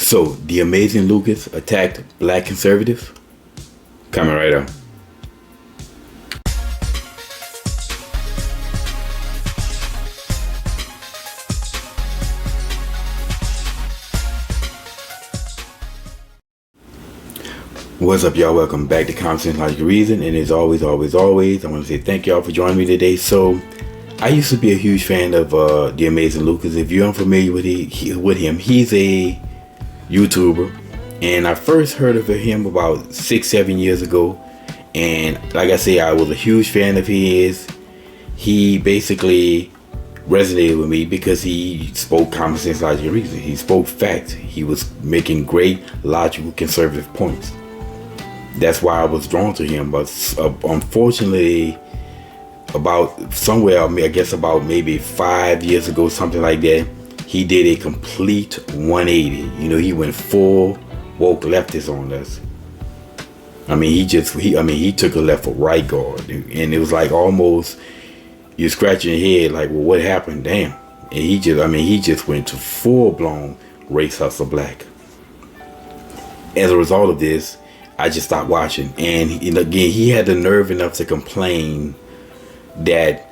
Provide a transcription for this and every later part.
So, the amazing Lucas attacked black conservatives? Coming right up. What's up, y'all? Welcome back to Common Sense Logic Reason. And as always, I want to say thank y'all for joining me today. So, I used to be a huge fan of the amazing Lucas. If you're unfamiliar with him, he's a YouTuber, and I first heard of him about 6-7 years ago, and like I say, I was a huge fan of his. He basically resonated with me because he spoke common sense, logic, and reason. He spoke facts. He was making great logical conservative points. That's why I was drawn to him. But unfortunately, about maybe 5 years ago, something like that, he did a complete 180. You know, he went full woke leftist on us. I mean, he took a left for right guard, and it was like almost you're scratching your head like, well, what happened? Damn. And he just went to full blown race hustle black. As a result of this, I just stopped watching. And again, he had the nerve enough to complain that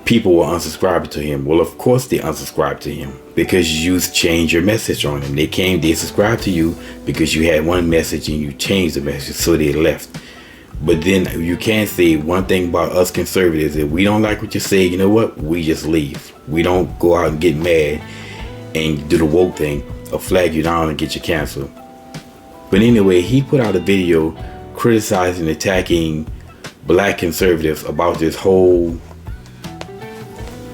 people were unsubscribing to him. Well, of course they unsubscribed to him because you changed your message on them. They subscribed to you because you had one message and you changed the message, so they left. But then you can't say one thing about us conservatives: if we don't like what you say, you know what? We just leave. We don't go out and get mad and do the woke thing or flag you down and get you canceled. But anyway, he put out a video criticizing, attacking black conservatives about this whole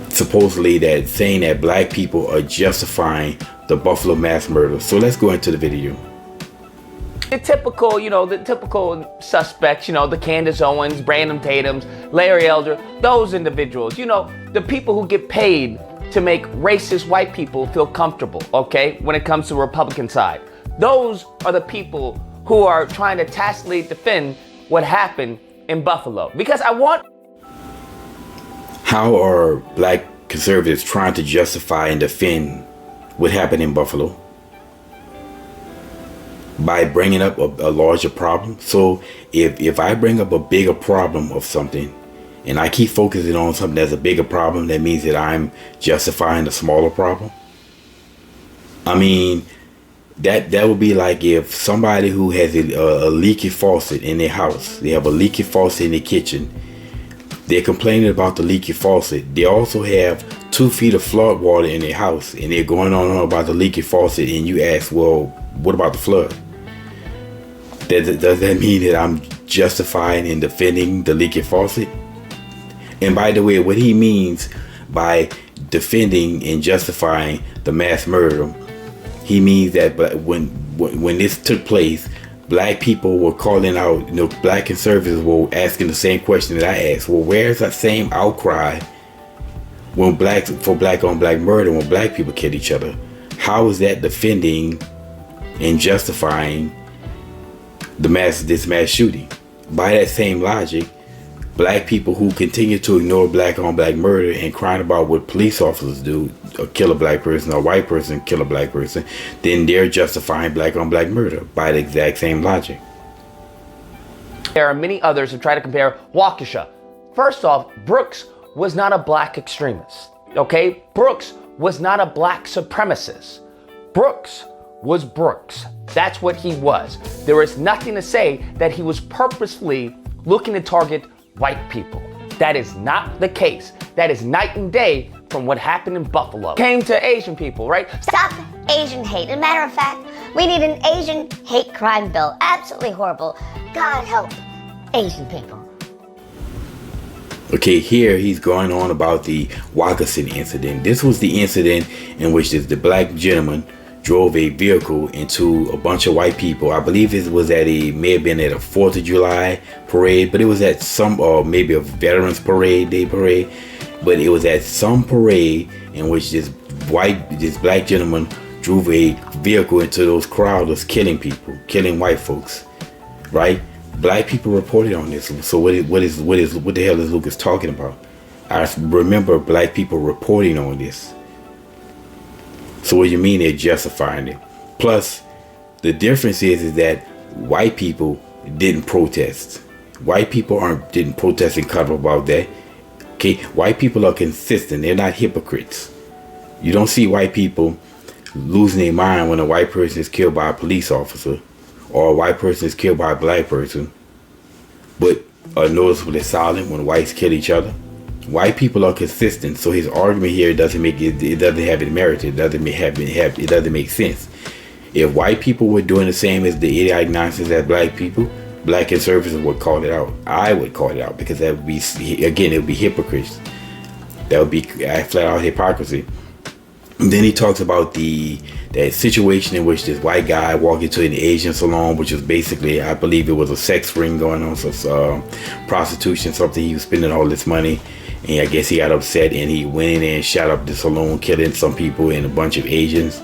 supposedly that saying that black people are justifying the Buffalo mass murder. So let's go into the video. The typical suspects, the Candace Owens, Brandon Tatums, Larry Elder, those individuals, the people who get paid to make racist white people feel comfortable, okay, when it comes to the Republican side. Those are the people who are trying to tacitly defend what happened in Buffalo. Because How are black conservatives trying to justify and defend what happened in Buffalo? By bringing up a larger problem. So if I bring up a bigger problem of something and I keep focusing on something that's a bigger problem, that means that I'm justifying the smaller problem. I mean, that would be like if somebody who has a leaky faucet in their house, they have a leaky faucet in their kitchen, they're complaining about the leaky faucet. They also have 2 feet of flood water in their house, and they're going on about the leaky faucet, and you ask, well, what about the flood? Does that mean that I'm justifying and defending the leaky faucet? And by the way, what he means by defending and justifying the mass murder, he means that when this took place, black people were calling out, black conservatives were asking the same question that I asked. Well, where's that same outcry for black on black murder when black people kill each other? How is that defending and justifying this mass shooting? By that same logic, black people who continue to ignore black on black murder and crying about what police officers do, or kill a black person, or a white person kill a black person, then they're justifying black on black murder by the exact same logic. There are many others who try to compare Waukesha. First off, Brooks was not a black extremist, okay? Brooks was not a black supremacist. Brooks was Brooks. That's what he was. There is nothing to say that he was purposefully looking to target white people. That is not the case. That is night and day from what happened in Buffalo. Came to Asian people, right? Stop Asian hate. As a matter of fact, we need an Asian hate crime bill. Absolutely horrible. God help Asian people. Okay, here he's going on about the Waukesha incident. This was the incident in which the black gentleman drove a vehicle into a bunch of white people. I believe it was may have been at a 4th of July parade, but it was at maybe a Veterans Day parade, but it was at some parade in which this black gentleman drove a vehicle into those crowds, killing people, killing white folks, right? Black people reported on this. So what the hell is Lucas talking about? I remember black people reporting on this. So what do you mean they're justifying it? Plus, the difference is that white people didn't protest. White people didn't protest and cut about that. Okay, white people are consistent. They're not hypocrites. You don't see white people losing their mind when a white person is killed by a police officer or a white person is killed by a black person, but are noticeably silent when whites kill each other. White people are consistent, so his argument here doesn't make it. It doesn't have any merit. It doesn't make sense. If white people were doing the same as the idiotic nonsense as black people, black conservatives would call it out. I would call it out because that would be, again, it would be hypocrites. That would be flat out hypocrisy. And then he talks about that situation in which this white guy walked into an Asian salon, which was basically, I believe it was a sex ring going on, so prostitution, something. He was spending all this money, and I guess he got upset and he went in there and shot up the salon, killing some people and a bunch of Asians,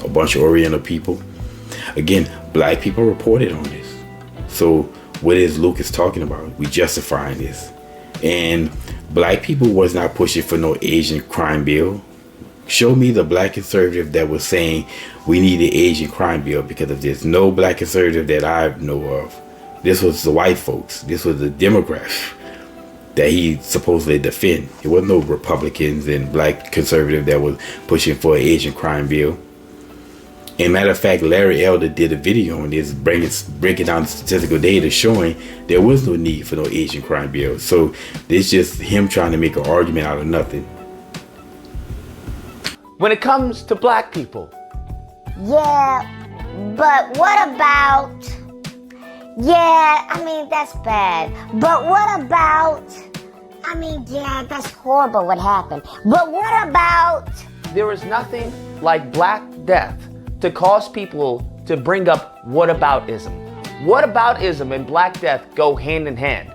a bunch of Oriental people. Again, black people reported on this. So what is Lucas talking about? We justifying this. And black people was not pushing for no Asian crime bill. Show me the black conservative that was saying we need an Asian crime bill, because if there's no black conservative that I know of, this was the white folks. This was the Democrats that he supposedly defend. It wasn't no Republicans and black conservative that was pushing for an Asian crime bill. And matter of fact, Larry Elder did a video on this, breaking down the statistical data showing there was no need for no Asian crime bill. So it's just him trying to make an argument out of nothing. When it comes to black people. Yeah, but what about... Yeah, I mean, that's bad. But what about... I mean, yeah, that's horrible what happened. But what about... There is nothing like Black Death to cause people to bring up whataboutism. Whataboutism and Black Death go hand in hand.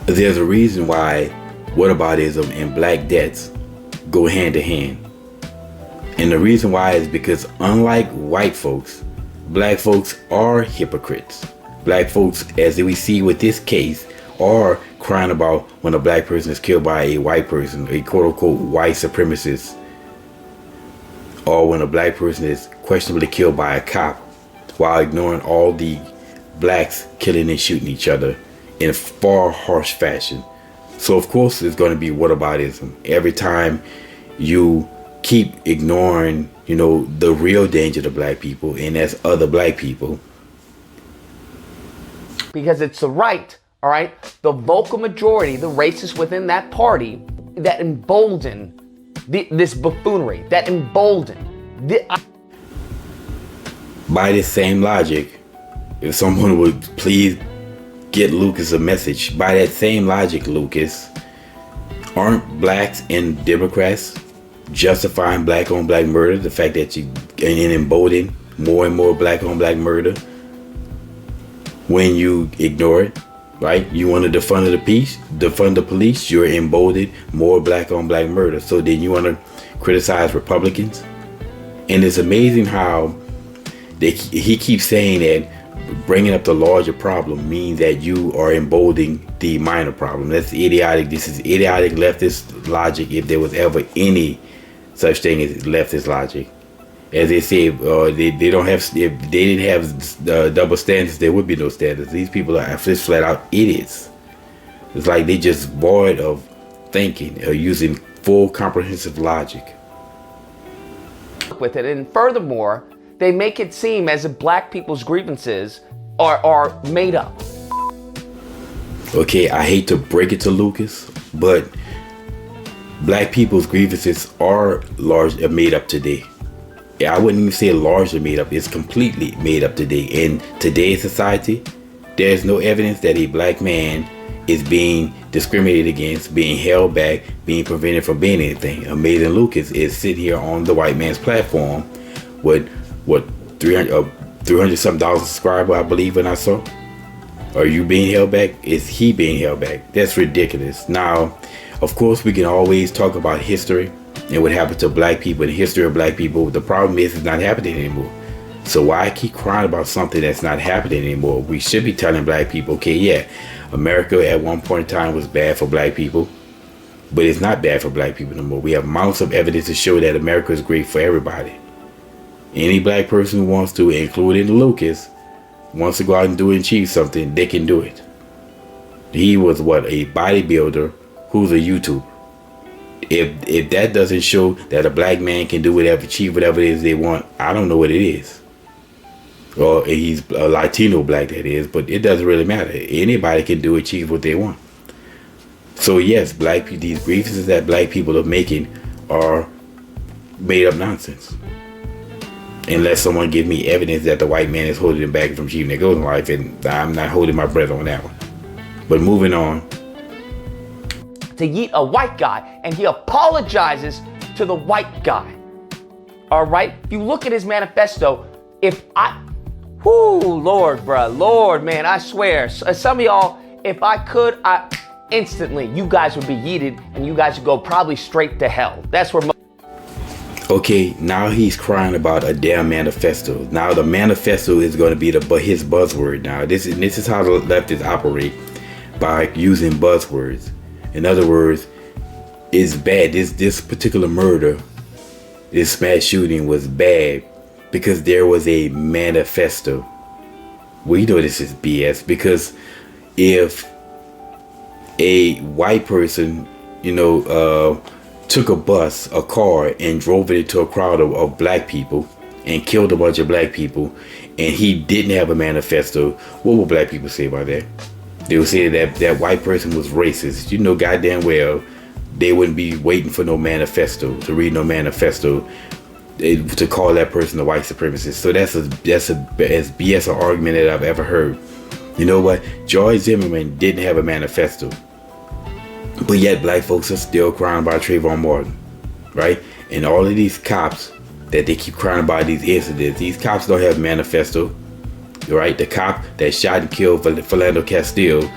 There's a reason why whataboutism and Black Deaths go hand in hand. And the reason why is because unlike white folks, black folks are hypocrites. Black folks, as we see with this case, are crying about when a black person is killed by a white person, a quote-unquote white supremacist, or when a black person is questionably killed by a cop, while ignoring all the blacks killing and shooting each other in a far harsh fashion. So of course there's going to be whataboutism. Every time you keep ignoring, the real danger to black people, and that's other black people. Because it's the right, all right, the vocal majority, the racists within that party that embolden this buffoonery, that embolden. By this same logic, if someone would please get Lucas a message, by that same logic, Lucas, aren't blacks and Democrats justifying black on black murder? The fact that you and embolden more and more black on black murder when you ignore it, right? You want to defund the police, you're emboldened more black on black murder. So then you want to criticize Republicans? And it's amazing how he keeps saying that bringing up the larger problem means that you are emboldening the minor problem. That's idiotic. This is idiotic leftist logic, if there was ever any such thing as leftist logic. As they say, they don't have. If they didn't have double standards, there would be no standards. These people are just flat out idiots. It's like they just void of thinking or using full comprehensive logic. With it, and furthermore, they make it seem as if black people's grievances are made up. Okay, I hate to break it to Lucas, but black people's grievances are made up today. I wouldn't even say largely made up. It's completely made up today. In today's society, there's no evidence that a black man is being discriminated against, being held back, being prevented from being anything. Amazing Lucas is sitting here on the white man's platform with 300 something thousand subscribers, I believe, when I saw. Are you being held back? Is he being held back? That's ridiculous. Now, of course, we can always talk about history and what happened to black people and the history of black people. The problem is it's not happening anymore. So why keep crying about something that's not happening anymore? We should be telling black people, okay, yeah, America at one point in time was bad for black people, but it's not bad for black people no more. We have mounts of evidence to show that America is great for everybody. Any black person who wants to, including Lucas, wants to go out and do and achieve something, they can do it. He was what, a bodybuilder who's a YouTuber. If that doesn't show that a black man can do whatever, achieve whatever it is they want, I don't know what it is. Well, he's a Latino black, that is, but it doesn't really matter. Anybody can do, achieve what they want. So yes, these grievances that black people are making are made up nonsense. Unless someone gives me evidence that the white man is holding them back from achieving their goals in life, and I'm not holding my breath on that one. But moving on. To yeet a white guy, and he apologizes to the white guy. All right? You look at his manifesto, Lord, man, I swear. Some of y'all, if I could, instantly, you guys would be yeeted, and you guys would go probably straight to hell. That's where... Okay, now he's crying about a damn manifesto. Now the manifesto is going to be his buzzword. Now this is how the leftists operate, by using buzzwords. In other words, it's bad. This particular murder, this mass shooting was bad because there was a manifesto. We know this is BS, because if a white person, took a bus, a car, and drove it into a crowd of black people and killed a bunch of black people, and he didn't have a manifesto, what will black people say about that? They would say that white person was racist. You know goddamn well they wouldn't be waiting for no manifesto, to read no manifesto, to call that person a white supremacist. So that's as BS an argument that I've ever heard. You know what? George Zimmerman didn't have a manifesto, but yet black folks are still crying about Trayvon Martin, right? And all of these cops that they keep crying about these incidents, these cops don't have a manifesto, right? The cop that shot and killed Philando Castile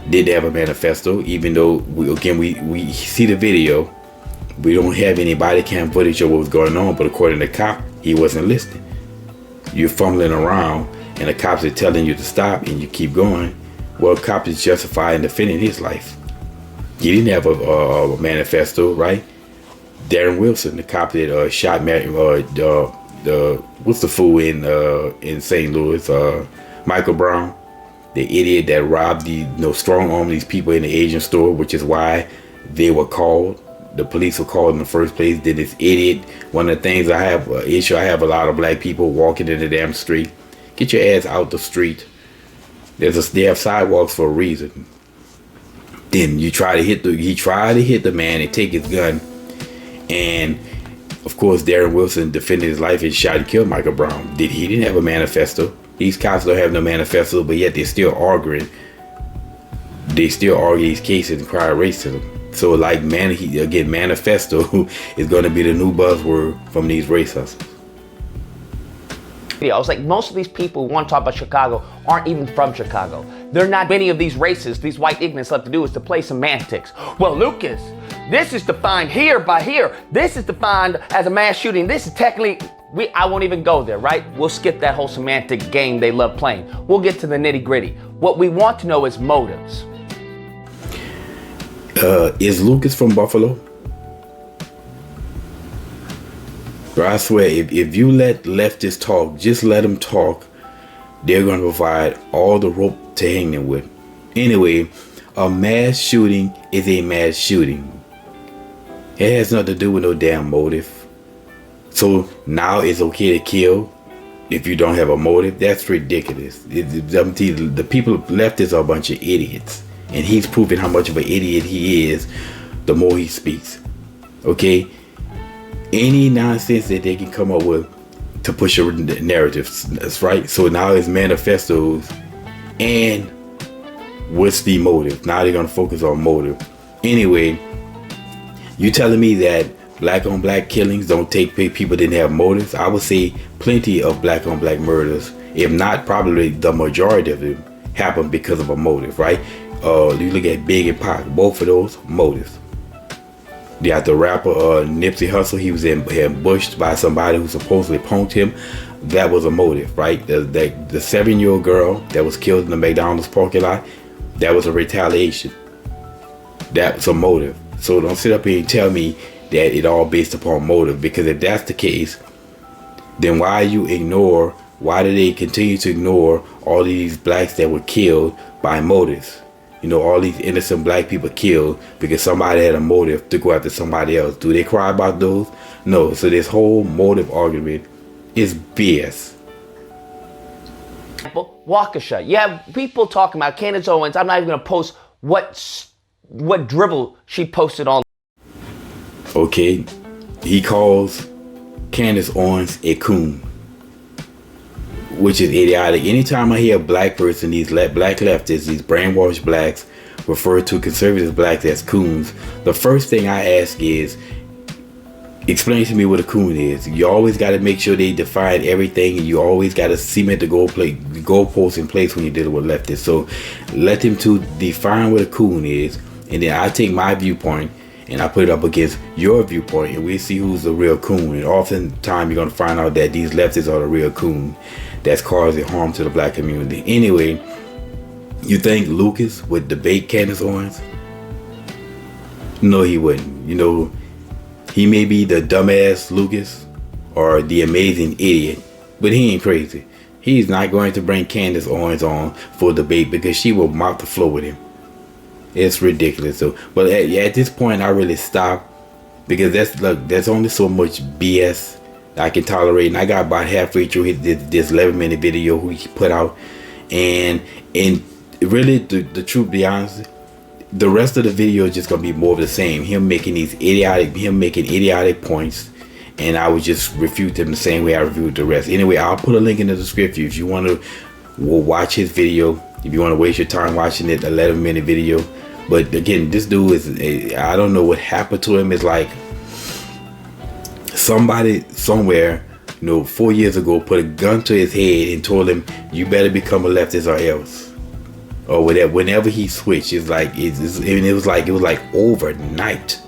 didn't have a manifesto, even though we see the video. We don't have any body cam footage of what was going on, but according to the cop, he wasn't listening. You're fumbling around and the cops are telling you to stop and you keep going. Well, cop is justified in defending his life. He didn't have a manifesto, right? Darren Wilson, the cop that shot what's the fool in St. Louis, Michael Brown, the idiot that robbed strong arm these people in the Asian store, which is why they were called. The police were called in the first place. Did this idiot? One of the things I have a lot of black people walking in the damn street. Get your ass out the street. They have sidewalks for a reason. Then he tried to hit the man and take his gun, and of course Darren Wilson defended his life and shot and killed Michael Brown. He didn't have a manifesto. These cops don't have no manifesto, but yet they're still arguing. They still argue these cases and cry racism. So manifesto is going to be the new buzzword from these race hustlers. I was like, most of these people who want to talk about Chicago aren't even from Chicago. They're not many of these racists, these white ignorants left to do is to play semantics. Well, Lucas, this is defined here by here. This is defined as a mass shooting. This is technically, I won't even go there, right? We'll skip that whole semantic game they love playing. We'll get to the nitty gritty. What we want to know is motives. Is Lucas from Buffalo? But I swear, if you let leftists talk, just let them talk, they're going to provide all the rope to hang them with. Anyway, a mass shooting is a mass shooting. It has nothing to do with no damn motive. So now it's okay to kill if you don't have a motive? That's ridiculous. The people leftists are a bunch of idiots. And he's proving how much of an idiot he is the more he speaks. Okay? Any nonsense that they can come up with to push a narrative. That's right. So now it's manifestos and what's the motive? Now they're going to focus on motive. Anyway, you telling me that black on black killings don't take people didn't have motives? I would say plenty of black on black murders, if not probably the majority of them, happen because of a motive, right? You look at Big and Pac, both of those motives. You got the rapper Nipsey Hussle. He was ambushed by somebody who supposedly punked him. That was a motive, right? The 7-year-old girl that was killed in the McDonald's parking lot, that was a retaliation. That's a motive. So don't sit up here and tell me that it all based upon motive, because if that's the case, then why do they continue to ignore all these blacks that were killed by motives? You know, all these innocent black people killed because somebody had a motive to go after somebody else. Do they cry about those? No. So this whole motive argument is BS. Waukesha. You have people talking about Candace Owens. I'm not even going to post what dribble she posted on. Okay, he calls Candace Owens a coon, which is idiotic. Anytime I hear a black person, these black leftists, these brainwashed blacks, refer to conservative blacks as coons, the first thing I ask is, explain to me what a coon is. You always got to make sure they define everything, and you always got to cement the goalpost in place when you're dealing with leftists. So let them to define what a coon is, and then I take my viewpoint and I put it up against your viewpoint, and we see who's the real coon. And oftentimes you're going to find out that these leftists are the real coon that's causing harm to the black community. Anyway, you think Lucas would debate Candace Owens? No, he wouldn't. You know, he may be the dumbass Lucas or the amazing idiot, but he ain't crazy. He's not going to bring Candace Owens on for debate because she will mop the floor with him. It's ridiculous. So, but at this point, I really stop because there's only so much BS I can tolerate. And I got about halfway through this 11-minute video he put out, and really, the truth be honest, the rest of the video is just gonna be more of the same. Him making idiotic points, and I would just refute them the same way I reviewed the rest. Anyway, I'll put a link in the description if you want to watch his video. If you want to waste your time watching it, 11-minute video. But again, this dude is, I don't know what happened to him. It's like somebody somewhere, 4 years ago, put a gun to his head and told him, you better become a leftist or else. Or whatever. Whenever he switched, it was like overnight.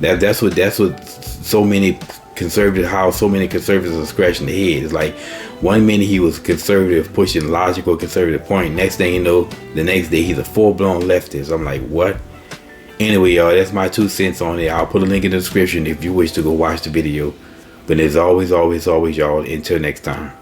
That's what so many conservatives are scratching their head. It's like 1 minute he was conservative, pushing logical conservative point. Next thing you know, the next day he's a full-blown leftist. I'm like, what? Anyway, y'all, that's my 2 cents on it. I'll put a link in the description if you wish to go watch the video. But as always, y'all, until next time.